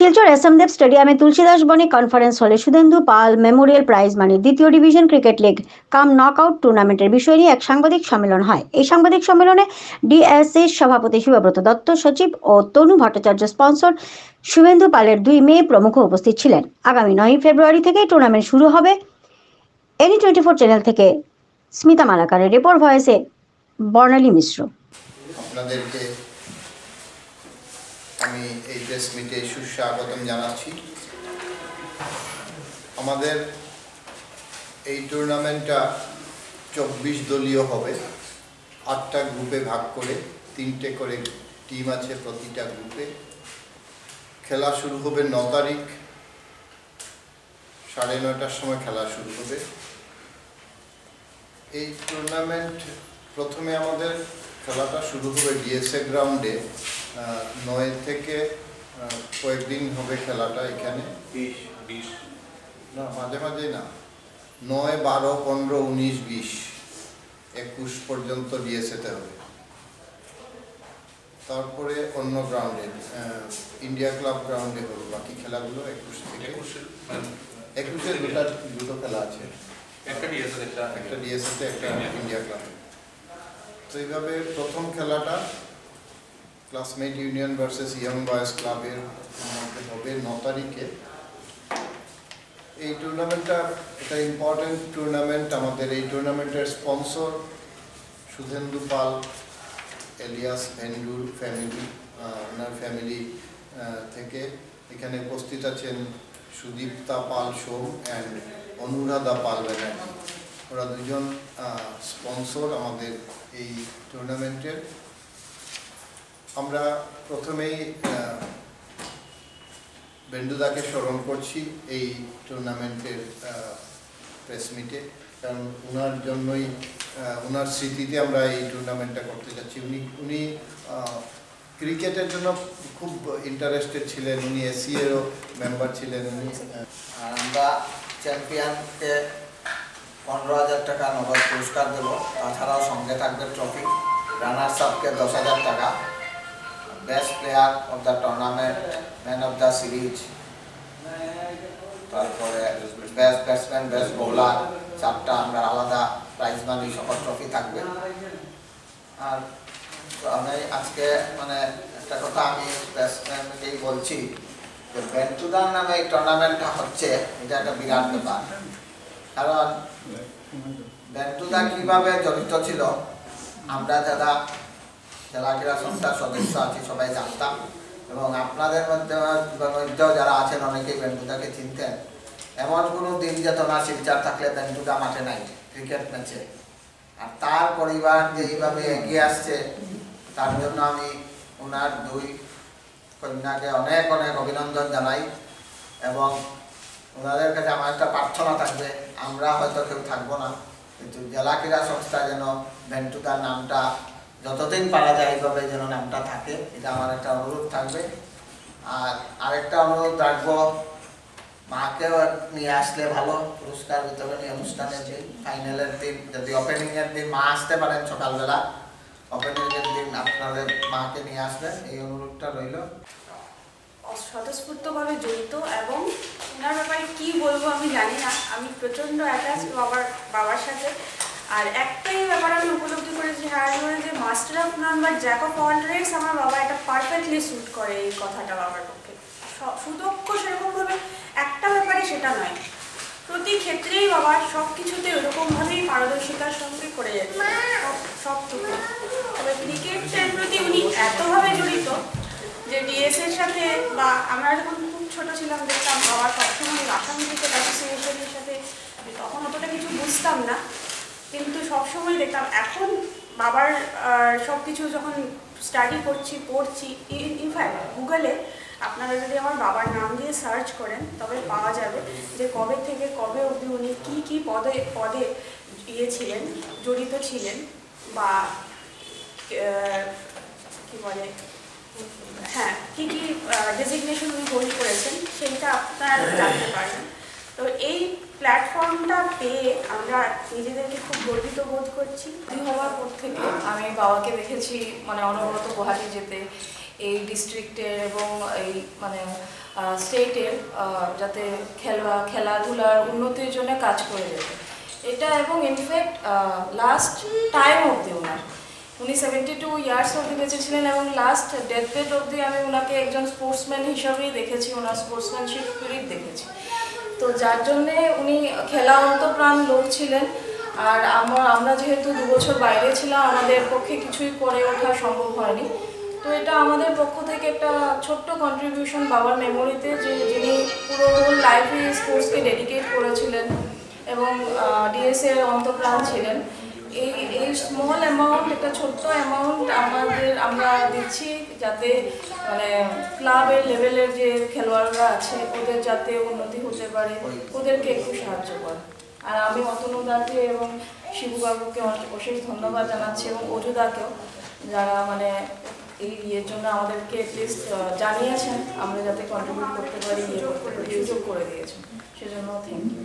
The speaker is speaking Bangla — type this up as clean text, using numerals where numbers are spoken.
শিলচর এসএমদেব স্টেডিয়ামে তুলসীদাস বণিক কনফারেন্স হলে সুধেন্দু পাল মেমোরিয়াল প্রাইজ মানি দ্বিতীয় ডিভিশন ক্রিকেট লিগ কাম নকআউট টুর্নামেন্টের বিষয় নিয়ে এক সাংবাদিক সম্মেলন হয়। এই সাংবাদিক সম্মেলনে ডিএসএ সভাপতি শিবব্রত দত্ত, সচিব ও তনু ভট্টাচার্য স্পন্সর শুভেন্দু পালের 2 মেয়ে প্রমুখ উপস্থিত ছিলেন। আগামী 9 ফেব্রুয়ারি থেকে টুর্নামেন্ট শুরু হবে। এনি24 চ্যানেল থেকে স্মিতা মালাকারের রিপোর্ট, ভয়েসে বর্ণালী মিশ্র। আপনাদেরকে আমি এই প্রেস মিটে সুস্বাগতম জানাচ্ছি। আমাদের এই টুর্নামেন্টটা 24 দলীয় হবে, 8টা গ্রুপে ভাগ করে 3টে করে টিম আছে প্রতিটা গ্রুপে। খেলা শুরু হবে 9 তারিখ 9:30টার সময় খেলা শুরু হবে। এই টুর্নামেন্ট প্রথমে আমাদের খেলাটা শুরু হবে ডিএসএ গ্রাউন্ডে। 9 থেকে কয়েকদিন হবে খেলাটা এখানে, 20 না মাঝে মাঝে না, 9, 12, 15, 19, 20, 21 পর্যন্ত ডিএসএতে হবে। তারপরে অন্য গ্রাউন্ডে ইন্ডিয়া ক্লাব গ্রাউন্ডে হবে বাকি খেলাগুলো। 21 থেকে 21 দুটো খেলা আছে, একটা ডিএসএতে একটা ইন্ডিয়া ক্লাব। তো এইভাবে প্রথম খেলাটা classmate union versus young boys ক্লাবের মধ্যে হবে 9 তারিখে। এই টুর্নামেন্টটা একটা ইম্পর্টেন্ট টুর্নামেন্ট। আমাদের এই টুর্নামেন্টের স্পন্সর সুধেন্দু পাল এলিয়াস ভেন্ডুর ফ্যামিলি, ওনার ফ্যামিলি থেকে এখানে উপস্থিত আছেন সুদীপ্তা পাল সোম অ্যান্ড অনুরাধা পাল ব্যানার্জি। ওরা দুজন স্পন্সর আমাদের এই টুর্নামেন্টের। আমরা প্রথমেই বেন্ডুদাকে স্মরণ করছি এই টুর্নামেন্টের প্রেস মিটে, কারণ ওনার জন্যই, ওনার স্মৃতিতে আমরা এই টুর্নামেন্টটা করতে যাচ্ছি। উনি ক্রিকেটের জন্য খুব ইন্টারেস্টেড ছিলেন, উনি এসিএরও মেম্বার ছিলেন। আমরা চ্যাম্পিয়নকে 15,000 টাকা নগদ পুরস্কার দেব, তাছাড়াও সঙ্গে থাকবে ট্রফি। রানার্স আপকে 10,000 টাকা, best player of the tournament, man of the series, তারপরে বেস্ট ব্যাটসম্যান, বেস্ট বোলার, 4টা আমরা আলাদা প্রাইজ মানি সহ ট্রফি থাকবে। আর আমি আজকে একটা কথা আমি ব্যাটসম্যানকেই বলছি যে বেন্টুদার নামে এই টুর্নামেন্টটা হচ্ছে, এটা একটা বিরাট ব্যাপার। কারণ বেন্টুদা কিভাবে জড়িত ছিল আমরা যারা জেলা ক্রীড়া সংস্থার সদস্য আছি সবাই জানতাম, এবং আপনাদের মধ্যেও যারা আছেন অনেকেই বেন্টুদাকে চিনতেন। এমন কোনো দিন যেত না শিলচর থাকলে বেন্টুদা মাঠে নাই ক্রিকেট ম্যাচে। আর তার পরিবার যে এইভাবে এগিয়ে আসছে তার জন্য আমি ওনার 2 কন্যাকে অনেক অনেক অভিনন্দন জানাই। এবং ওনাদের কাছে আমার একটা প্রার্থনা থাকবে, আমরা হয়তো কেউ থাকবো না, কিন্তু জেলা ক্রীড়া সংস্থা যেন বেন্টুদার নামটা যতদিন পারা যায় এইভাবে যেন নামটা থাকে, এটা আমার একটা অনুরোধ থাকবে। আর আরেকটা অনুরোধ রাখবো, মাকেও নিয়ে আসলে ভালো। পুরস্কার বিতরণী অনুষ্ঠানের দিন, ফাইনালের দিন, যদি ওপেনিংয়ের দিন মা আসতে পারেন সকালবেলা, ওপেনিংয়ের দিন আপনাদের মাকে নিয়ে আসবেন, এই অনুরোধটা রইল। স্বতঃস্ফূর্তভাবে জড়িত, এবং ওনার ব্যাপারে কি বলবো আমি জানি না। আমি প্রচণ্ড অ্যাটাচ বাবার সাথে। আর একটাই ব্যাপার আমি উপলব্ধি করেছি, যে মাস্টার অফ নান বা জ্যাক অফ অল ট্রেডস, আমার বাবা এটা পারফেক্টলি স্যুট করে। এই কথাটা বাবার পক্ষে সুদক্ষ সেরকমভাবে একটা ব্যাপারে সেটা নয়, প্রতি ক্ষেত্রেই বাবার সব কিছুতে ওরকমভাবেই পারদর্শিতার সঙ্গে করে যাচ্ছে সবটুকু। তবে ক্রিকেটের প্রতি উনি এতভাবে জড়িত যে ডিএসএর সাথে, বা আমরা যখন খুব ছোট ছিলাম দেখতাম বাবা সবসময় আসাম ক্রিকেট অ্যাসোসিয়েশনের সাথে, তখন অতটা কিছু বুঝতাম না, কিন্তু সবসময় দেখতাম। এখন বাবার সব কিছু যখন স্টাডি করছি, পড়ছি, ইনফ্যাক্ট গুগলে আপনারা যদি আমার বাবার নাম দিয়ে সার্চ করেন তবে পাওয়া যাবে যে কবে থেকে কবে অবধি উনি কী পদে ছিলেন, জড়িত ছিলেন, বা কী বলে, হ্যাঁ, কী ডেজিগনেশন উনি হোল্ড করেছেন, সেইটা আপনারা জানতে পারবেন। তো এই প্ল্যাটফর্মটা পেয়ে আমরা নিজেদেরকে খুব গর্বিত বোধ করছি। হওয়ার পর থেকে আমি বাবাকে দেখেছি অনবরত গুয়াহাটি যেতে, এই ডিস্ট্রিক্টের এবং এই মানে স্টেটের যাতে খেলাধুলার উন্নতির জন্য কাজ করে যেতে এটা। এবং ইনফ্যাক্ট লাস্ট টাইম অবধি উনি 72 ইয়ার্স অবধি বেঁচে ছিলেন এবং লাস্ট ডেথ বেড অবধি আমি ওনাকে একজন স্পোর্টসম্যান হিসাবেই দেখেছি, ওনার স্পোর্টসম্যানশিপ স্পিরিট দেখেছি। তো যার জন্যে উনি খেলা অন্তপ্রাণ লোক ছিলেন। আর আমরা যেহেতু 2 বছর বাইরে ছিলাম, আমাদের পক্ষে কিছুই করে ওঠা সম্ভব হয়নি। তো এটা আমাদের পক্ষ থেকে একটা ছোট্ট কন্ট্রিবিউশন বাবার মেমোরিতে, যে যিনি পুরো হোল লাইফে স্পোর্টসকে ডেডিকেট করেছিলেন এবং ডিএসএ অন্তপ্রাণ ছিলেন। এই স্মল অ্যামাউন্ট, একটা ছোট্ট অ্যামাউন্ট আমরা দিচ্ছি যাতে মানে ক্লাবের লেভেলের যে খেলোয়াড়রা আছে ওদের যাতে উন্নতি হতে পারে, ওদেরকে একটু সাহায্য করে। আর আমি অতনুদাকে এবং শিবুবাবুকে অশেষ ধন্যবাদ জানাচ্ছি এবং অজুদাকেও, যারা মানে এই ইয়ের জন্য আমাদেরকে এটলিস্ট জানিয়েছেন আমরা যাতে কন্ট্রিবিউট করতে পারি, সুযোগ করে দিয়েছেন, সেজন্য থ্যাংক ইউ।